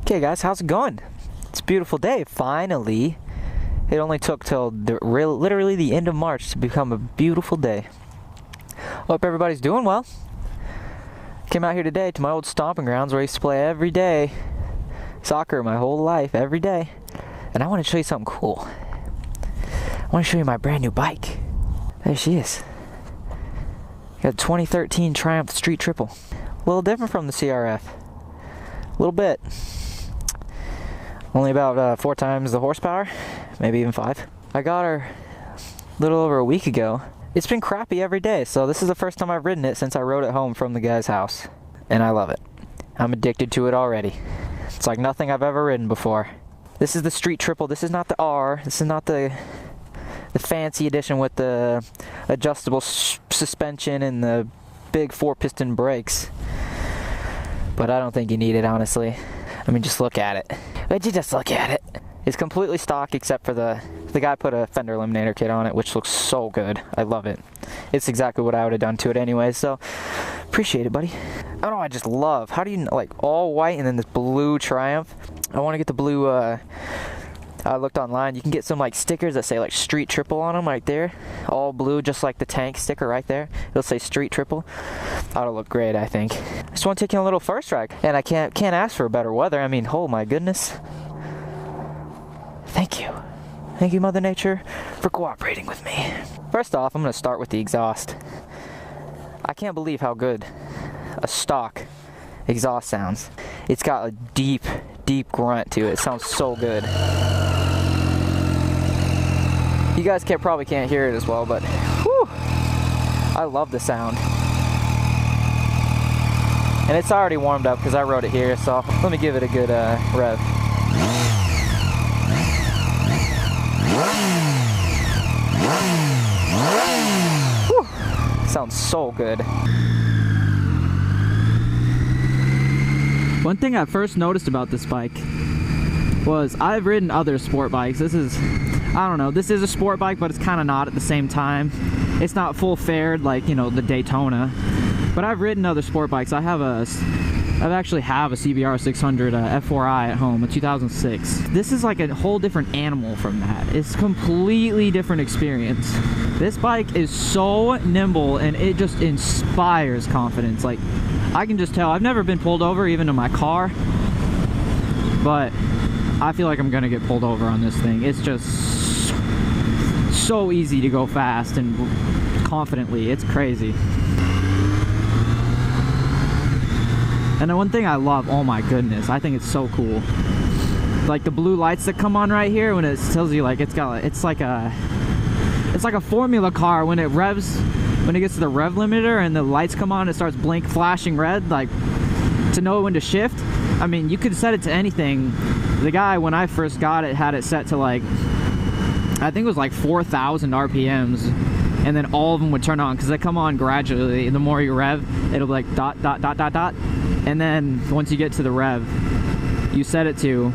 Okay guys, how's it going? It's a beautiful day, finally. It only took till literally the end of March to become a beautiful day. Hope everybody's doing well. Came out here today to my old stomping grounds where I used to play every day. Soccer my whole life, every day. And I want to show you something cool. I want to show you my brand new bike. There she is. Got a 2013 Triumph Street Triple. A little different from the CRF. A little bit. Only about 4 times the horsepower, maybe even 5. I got her a little over a week ago. It's been crappy every day, so this is the first time I've ridden it since I rode it home from the guy's house. And I love it. I'm addicted to it already. It's like nothing I've ever ridden before. This is the Street Triple. This is not the R. This is not the fancy edition with the adjustable suspension and the big 4-piston brakes. But I don't think you need it, honestly. I mean, just look at it. Would you just look at it? It's completely stock except for the guy put a fender eliminator kit on it, which looks so good. I love it. It's exactly what I would have done to it anyway, so appreciate it, buddy. I don't know, I just love, how do you, like, all white and then this blue Triumph? I want to get the blue, I looked online, you can get some like stickers that say like Street Triple on them right there. All blue, just like the tank sticker right there. It'll say Street Triple. That'll look great, I think. I just want to take you on a little first ride. And I can't ask for better weather. I mean, oh my goodness. Thank you. Thank you, Mother Nature, for cooperating with me. First off, I'm going to start with the exhaust. I can't believe how good a stock exhaust sounds. It's got a deep grunt to it. It sounds so good. You guys probably can't hear it as well, but whew, I love the sound. And it's already warmed up because I rode it here, so let me give it a good rev. Whew, sounds so good. One thing I first noticed about this bike was I've ridden other sport bikes. This is, I don't know, this is a sport bike, but it's kind of not at the same time. It's not full fared like, you know, the Daytona. But I've ridden other sport bikes. I actually have a CBR 600 F4i at home, a 2006. This is like a whole different animal from that. It's a completely different experience. This bike is so nimble and it just inspires confidence. Like, I can just tell, I've never been pulled over even in my car, but I feel like I'm gonna get pulled over on this thing. It's just so easy to go fast and confidently. It's crazy. And the one thing I love, oh my goodness, I think it's so cool. Like the blue lights that come on right here when it tells you like it's like a Formula car when it revs, when it gets to the rev limiter and the lights come on, it starts flashing red, like to know when to shift. I mean, you could set it to anything. The guy, when I first got it, had it set to like, I think it was like 4,000 RPMs, and then all of them would turn on because they come on gradually. The more you rev, it'll be like dot, dot, dot, dot, dot. And then once you get to the rev, you set it to,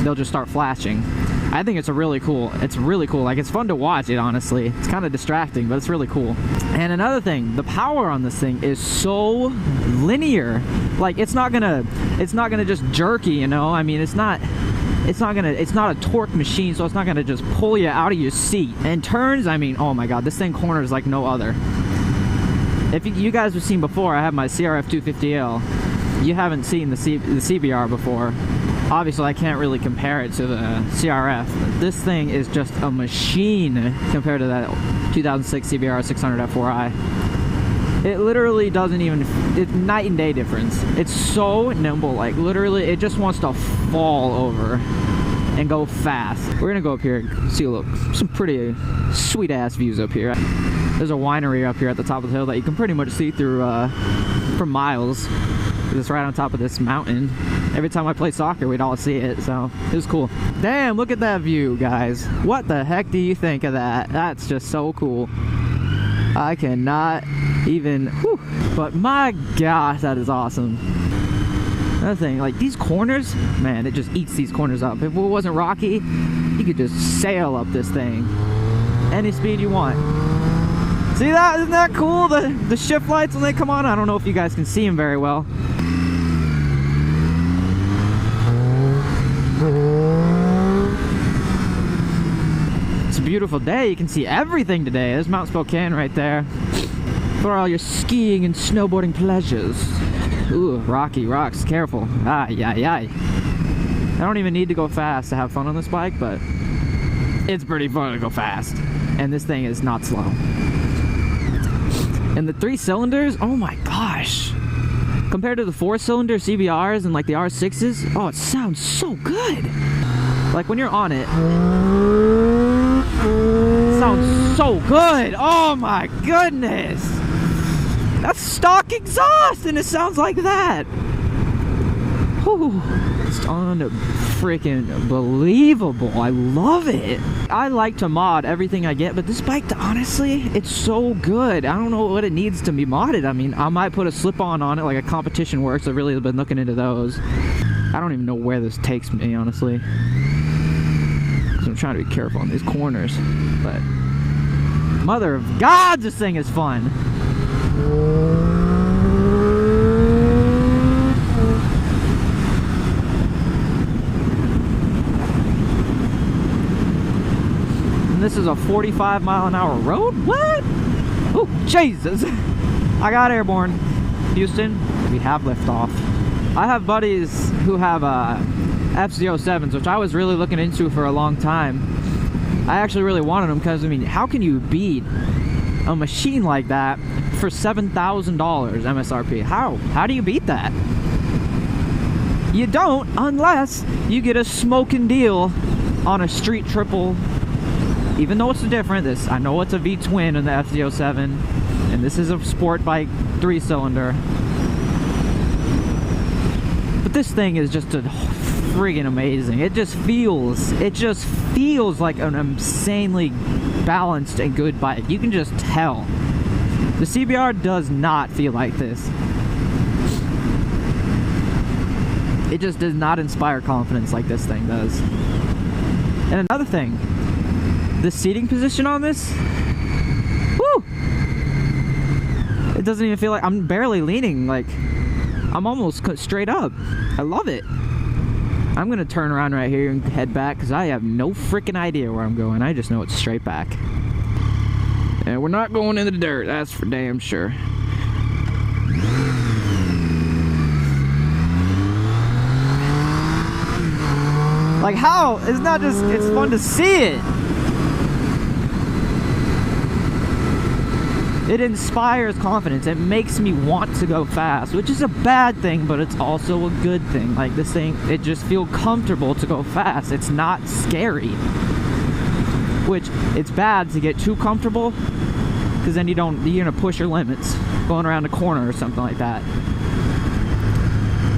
they'll just start flashing. I think it's really cool. It's really cool. Like, it's fun to watch it, honestly. It's kind of distracting, but it's really cool. And another thing, the power on this thing is so linear. Like, it's not gonna just jerky, you know? I mean, it's not a torque machine, so it's not gonna just pull you out of your seat. And turns, I mean, oh my god, this thing corners like no other. If you guys have seen before, I have my CRF 250L. You haven't seen the CBR before. Obviously, I can't really compare it to the CRF. This thing is just a machine compared to that 2006 CBR 600 F4i. It literally doesn't even, it's night and day difference. It's so nimble, like literally it just wants to fall over and go fast. We're gonna go up here and see some pretty sweet ass views up here. There's a winery up here at the top of the hill that you can pretty much see through for miles. It's right on top of this mountain. Every time I play soccer, we'd all see it, so it was cool. Damn, look at that view, guys. What the heck do you think of that? That's just so cool. I cannot even, whew. But my gosh, that is awesome. Another thing, like these corners, man, it just eats these corners up. If it wasn't rocky, you could just sail up this thing any speed you want. See that? Isn't that cool? The shift lights when they come on. I don't know if you guys can see them very well. beautiful day. You can see everything today. There's Mount Spokane right there for all your skiing and snowboarding pleasures. Ooh, rocky rocks, careful. Ay, ay, ay. I don't even need to go fast to have fun on this bike, but it's pretty fun to go fast. And this thing is not slow. And the 3 cylinders, oh my gosh. Compared to the 4-cylinder CBRs and like the R6s, oh, it sounds so good. Like when you're on it, it sounds so good. Oh my goodness. That's stock exhaust and it sounds like that. Whew. It's unfreaking believable. I love it. I like to mod everything I get, but this bike, honestly, it's so good. I don't know what it needs to be modded. I mean, I might put a slip-on on it like a Competition Works. I've really been looking into those. I don't even know where this takes me, honestly. So I'm trying to be careful on these corners. But mother of God, this thing is fun. And this is a 45-mile-an-hour road? What? Oh, Jesus. I got airborne. Houston, we have liftoff. I have buddies who have FZ07s, which I was really looking into for a long time. I actually really wanted them because, I mean, how can you beat a machine like that for $7,000 MSRP? How do you beat that? You don't, unless you get a smoking deal on a street triple. Even though it's different, I know it's a V-twin in the FZ07, and this is a sport bike 3-cylinder. But this thing is just a friggin' amazing. It just feels like an insanely balanced and good bike. You can just tell. The CBR does not feel like this. It just does not inspire confidence like this thing does. And another thing, the seating position on this, woo! It doesn't even feel like I'm barely leaning, like I'm almost straight up. I love it. I'm gonna turn around right here and head back because I have no freaking idea where I'm going. I just know it's straight back. And we're not going in the dirt, that's for damn sure. Like how? It's not just, it's fun to see it. It inspires confidence. It makes me want to go fast, which is a bad thing, but it's also a good thing. Like this thing, it just feels comfortable to go fast. It's not scary. Which, it's bad to get too comfortable, because then you're gonna push your limits going around a corner or something like that.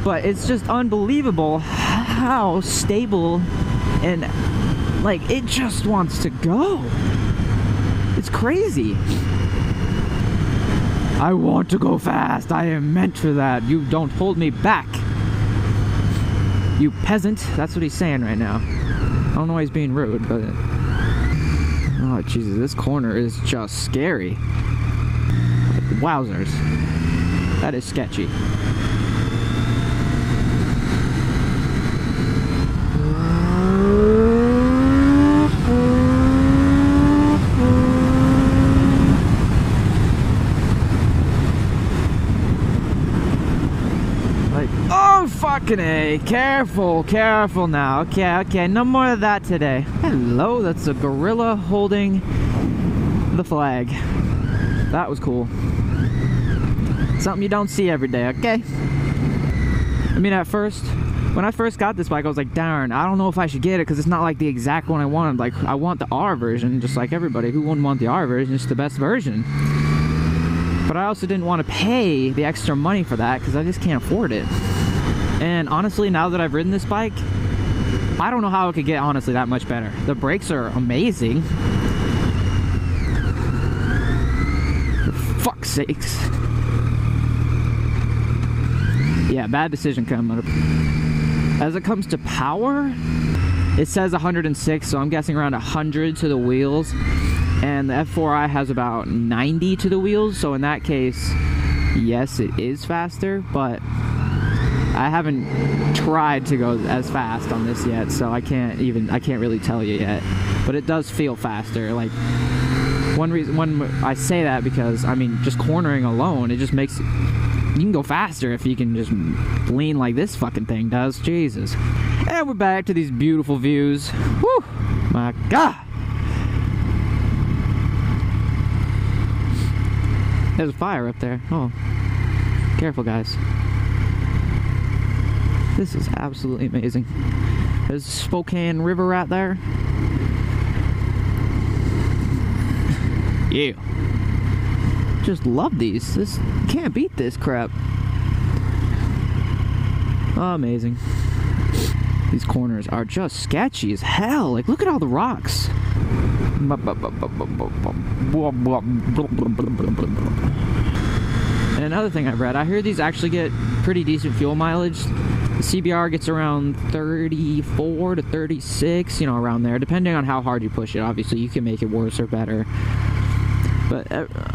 But it's just unbelievable how stable and like it just wants to go. It's crazy. I want to go fast. I am meant for that. You don't hold me back. You peasant. That's what he's saying right now. I don't know why he's being rude, but oh Jesus, this corner is just scary. Wowzers. That is sketchy. Fucking A. Careful, careful now. Okay, no more of that today. Hello, that's a gorilla holding the flag. That was cool. Something you don't see every day, okay? I mean, at first, when I first got this bike, I was like, darn, I don't know if I should get it because it's not like the exact one I wanted. Like, I want the R version, just like everybody. Who wouldn't want the R version? It's the best version. But I also didn't want to pay the extra money for that because I just can't afford it. And honestly, now that I've ridden this bike, I don't know how it could get, honestly, that much better. The brakes are amazing. For fuck's sakes. Yeah, bad decision coming up. As it comes to power, it says 106, so I'm guessing around 100 to the wheels. And the F4i has about 90 to the wheels, so in that case, yes, it is faster, but I haven't tried to go as fast on this yet, so I can't really tell you yet. But it does feel faster. Like, when I say that because, I mean, just cornering alone, it just makes... You can go faster if you can just lean like this fucking thing does. Jesus. And we're back to these beautiful views. Whew! My God! There's a fire up there. Oh. Careful, guys. This is absolutely amazing. There's the Spokane River right there. Yeah. Just love these. This can't beat this crap. Oh, amazing. These corners are just sketchy as hell. Like, look at all the rocks. And another thing I've read, I hear these actually get pretty decent fuel mileage. The CBR gets around 34 to 36, you know, around there, depending on how hard you push it. Obviously, you can make it worse or better. But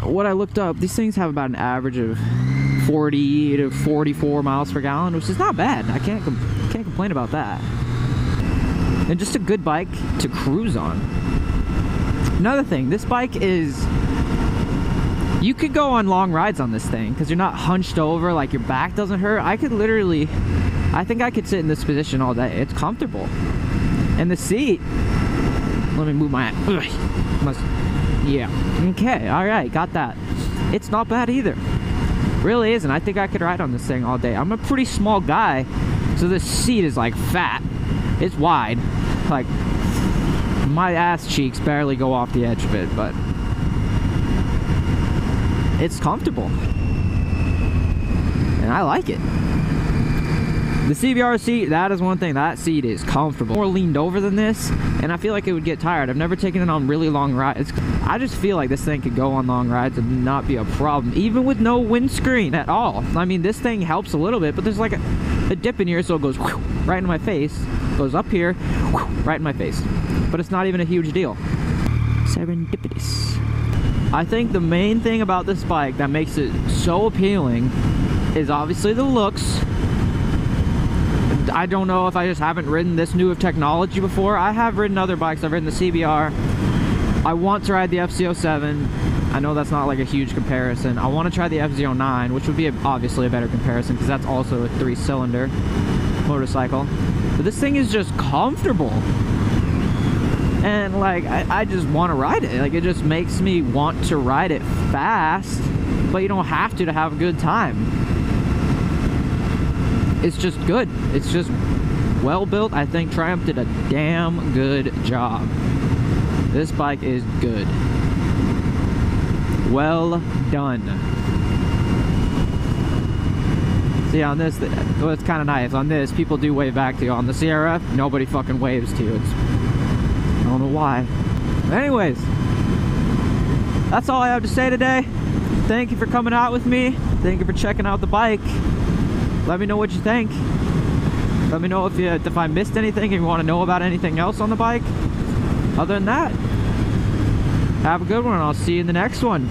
what I looked up, these things have about an average of 40 to 44 miles per gallon, which is not bad. I can't complain about that. And just a good bike to cruise on. Another thing, this bike is... You could go on long rides on this thing because you're not hunched over, like your back doesn't hurt. I could literally... I think I could sit in this position all day. It's comfortable. And the seat... Let me move my... Yeah. Okay, alright, got that. It's not bad either. Really isn't. I think I could ride on this thing all day. I'm a pretty small guy, so this seat is like fat. It's wide. Like, my ass cheeks barely go off the edge of it, but it's comfortable. And I like it. The CBR seat, that is one thing. That seat is comfortable. More leaned over than this, and I feel like it would get tired. I've never taken it on really long rides. I just feel like this thing could go on long rides and not be a problem, even with no windscreen at all. I mean, this thing helps a little bit, but there's like a dip in here, so it goes whoosh, right in my face. Goes up here, whoosh, right in my face. But it's not even a huge deal. Serendipitous. I think the main thing about this bike that makes it so appealing is obviously the looks. I don't know if I just haven't ridden this new of technology before. I have ridden other bikes. I've ridden the CBR. I want to ride the FZ07. I know that's not like a huge comparison. I want to try the FZ09, which would be obviously a better comparison because that's also a 3-cylinder motorcycle. But this thing is just comfortable. And like, I just want to ride it. Like, it just makes me want to ride it fast, but you don't have to have a good time. It's just good. It's just well built. I think Triumph did a damn good job. This bike is good. Well done. See, on this, well, it's kind of nice. On this, people do wave back to you. On the CRF, nobody fucking waves to you. I don't know why. Anyways, that's all I have to say today. Thank you for coming out with me. Thank you for checking out the bike. Let me know what you think. Let me know if I missed anything, if you want to know about anything else on the bike. Other than that, have a good one, and I'll see you in the next one.